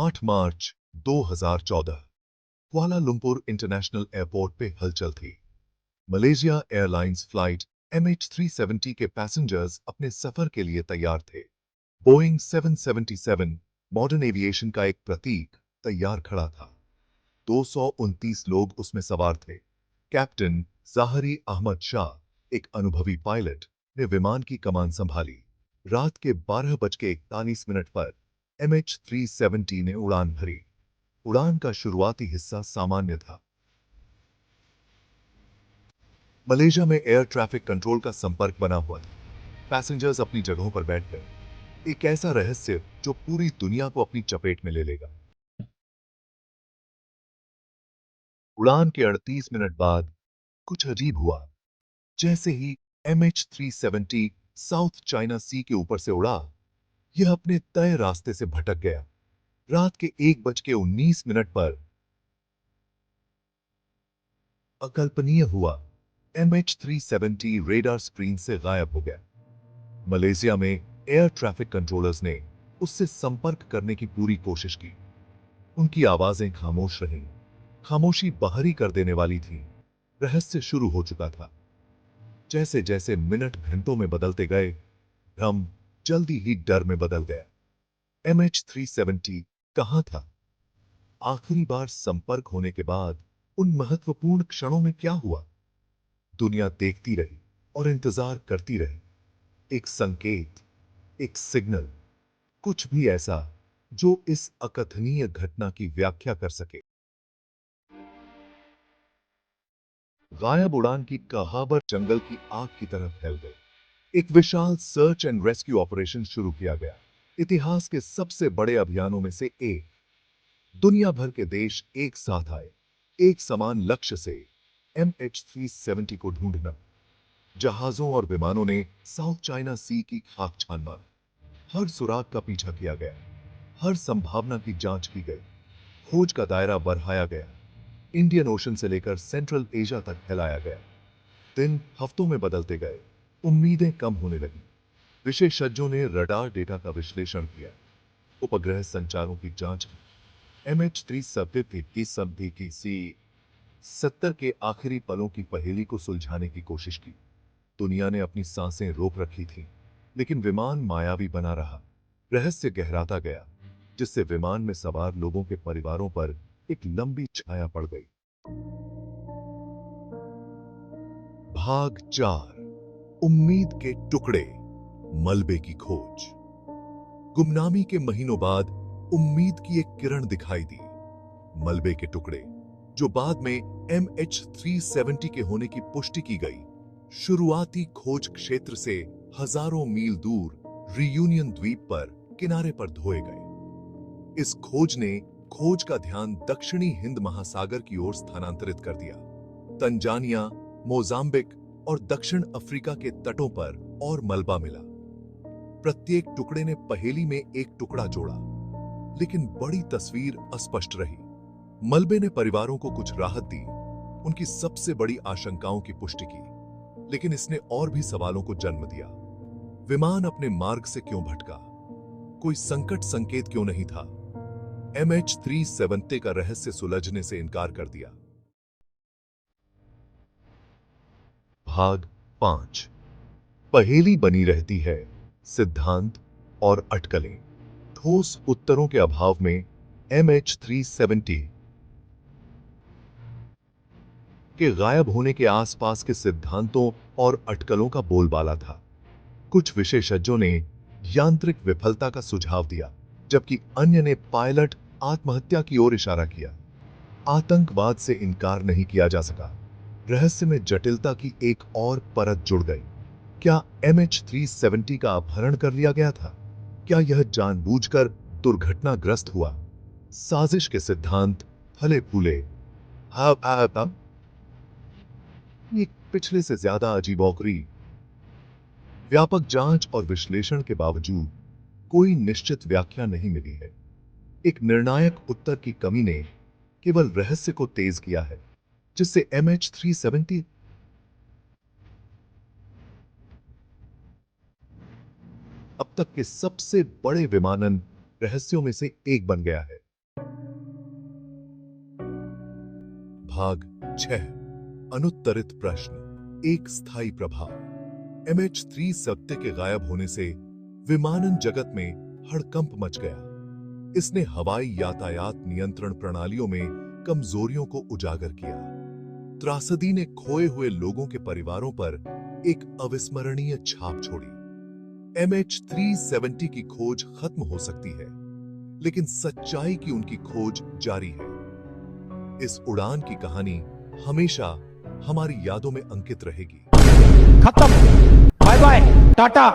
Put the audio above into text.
8 मार्च 2014 Kuala Lumpur international airport पे हलचल थी। मलेशिया एयरलाइंस फ्लाइट MH370 के पैसेंजर्स अपने सफर के लिए तैयार थे। बोइंग 777 मॉडर्न एविएशन का एक प्रतीक तैयार खड़ा था। 229 लोग उसमें सवार थे। कैप्टन ज़ाहरी अहमद शाह, एक अनुभवी पायलट, ने विमान की कमान संभाली। रात के 12:41 पर MH370 ने उड़ान भरी। उड़ान का शुरुआती हिस्सा सामान्य था। मलेशिया में एयर ट्रैफिक कंट्रोल का संपर्क बना हुआ था। पैसेंजर्स अपनी जगहों पर बैठ गए। एक ऐसा रहस्य जो पूरी दुनिया को अपनी चपेट में ले लेगा। उड़ान के 38 मिनट बाद कुछ अजीब हुआ। जैसे ही MH370 साउथ चाइना सी के ऊपर से उड़ा, यह अपने तय रास्ते से भटक गया। रात के 1:19 पर अकल्पनीय हुआ। MH370 रेडार स्क्रीन से गायब हो गया। मलेशिया में एयर ट्रैफिक कंट्रोलर्स ने उससे संपर्क करने की पूरी कोशिश की। उनकी आवाजें खामोश रहीं। खामोशी बाहरी कर देने वाली थी। रहस्य शुरू हो चुका था। जैसे जैसे मिनट घंटों में बदलते गए, भ्रम जल्दी ही डर में बदल गया। MH370 कहां था? आखिरी बार संपर्क होने के बाद उन महत्वपूर्ण क्षणों में क्या हुआ? दुनिया देखती रही और इंतजार करती रही। एक संकेत, एक सिग्नल, कुछ भी ऐसा जो इस अकथनीय घटना की व्याख्या कर सके। गायब उड़ान की कहावत जंगल की आग की तरह फैल गई। एक विशाल सर्च एंड रेस्क्यू ऑपरेशन शुरू किया गया। इतिहास के सबसे बड़े अभियानों में से एक। दुनिया भर के देश एक साथ आए, एक समान लक्ष्य से, MH370 को ढूंढना। जहाजों और विमानों ने साउथ चाइना सी की खाक छान मारी। हर सुराग का पीछा किया गया, हर संभावना की जांच की गई। खोज का दायरा बढ़ाया गया, इंडियन ओशन से लेकर सेंट्रल एशिया तक फैलाया गया। दिन हफ्तों में बदलते गए, उम्मीदें कम होने लगी। विशेषज्ञों ने रडार डेटा का विश्लेषण किया, उपग्रह संचारों की जांच की। MH370 के आखिरी पलों की पहेली को सुलझाने की कोशिश की। दुनिया ने अपनी सांसें रोक रखी थी, लेकिन विमान मायावी बना रहा। रहस्य गहराता गया, जिससे विमान में सवार लोगों के परिवारों पर एक लंबी छाया पड़ गई। भाग 4, उम्मीद के टुकड़े, मलबे की खोज। गुमनामी के महीनों बाद उम्मीद की एक किरण दिखाई दी। मलबे के टुकड़े, जो बाद में MH370 के होने की पुष्टि की गई, शुरुआती खोज क्षेत्र से हजारों मील दूर रियूनियन द्वीप पर किनारे पर धोए गए। इस खोज ने खोज का ध्यान दक्षिणी हिंद महासागर की ओर स्थानांतरित कर दिया। तंजानिया, मोजाम्बिक और दक्षिण अफ्रीका के तटों पर और मलबा मिला। प्रत्येक टुकड़े ने पहेली में एक टुकड़ा जोड़ा, लेकिन बड़ी तस्वीर अस्पष्ट रही। मलबे ने परिवारों को कुछ राहत दी, उनकी सबसे बड़ी आशंकाओं की पुष्टि की, लेकिन इसने और भी सवालों को जन्म दिया। विमान अपने मार्ग से क्यों भटका? कोई संकट संकेत क्यों नहीं था? MH370 का रहस्य सुलझने से इनकार कर दिया। भाग 5, पहेली बनी रहती है, सिद्धांत और अटकलें। ठोस उत्तरों के अभाव में MH370 के गायब होने के आसपास के सिद्धांतों और अटकलों का बोलबाला था। कुछ विशेषज्ञों ने यांत्रिक विफलता का सुझाव दिया, जबकि अन्य ने पायलट आत्महत्या की ओर इशारा किया। आतंकवाद से इनकार नहीं किया जा सका। रहस्य में जटिलता की एक और परत जुड़ गई। क्या MH370 का अपहरण कर लिया गया था? क्या यह जानबूझकर दुर्घटनाग्रस्त हुआ? साजिश के सिद्धांत फले फूले। ये पिछले से ज्यादा अजीबोगरीब। व्यापक जांच और विश्लेषण के बावजूद कोई निश्चित व्याख्या नहीं मिली है। एक निर्णायक उत्तर की कमी ने केवल रहस्य को तेज किया है, जिससे MH370 अब तक के सबसे बड़े विमानन रहस्यों में से एक बन गया है। भाग 6 अनुत्तरित प्रश्न एक स्थायी प्रभाव। MH3 सत्य के गायब होने से विमानन जगत में हड़कंप मच गया। इसने हवाई यातायात नियंत्रण प्रणालियों में कमजोरियों को उजागर किया। त्रासदी ने खोए हुए लोगों के परिवारों पर एक अविस्मरणीय छाप छोड़ी। MH370 की खोज खत्म हो सकती है, लेकिन सच्चाई की उनकी खोज जारी है। इस उड़ान की कहानी हमेशा हमारी यादों में अंकित रहेगी। खत्म। Bye bye Tata.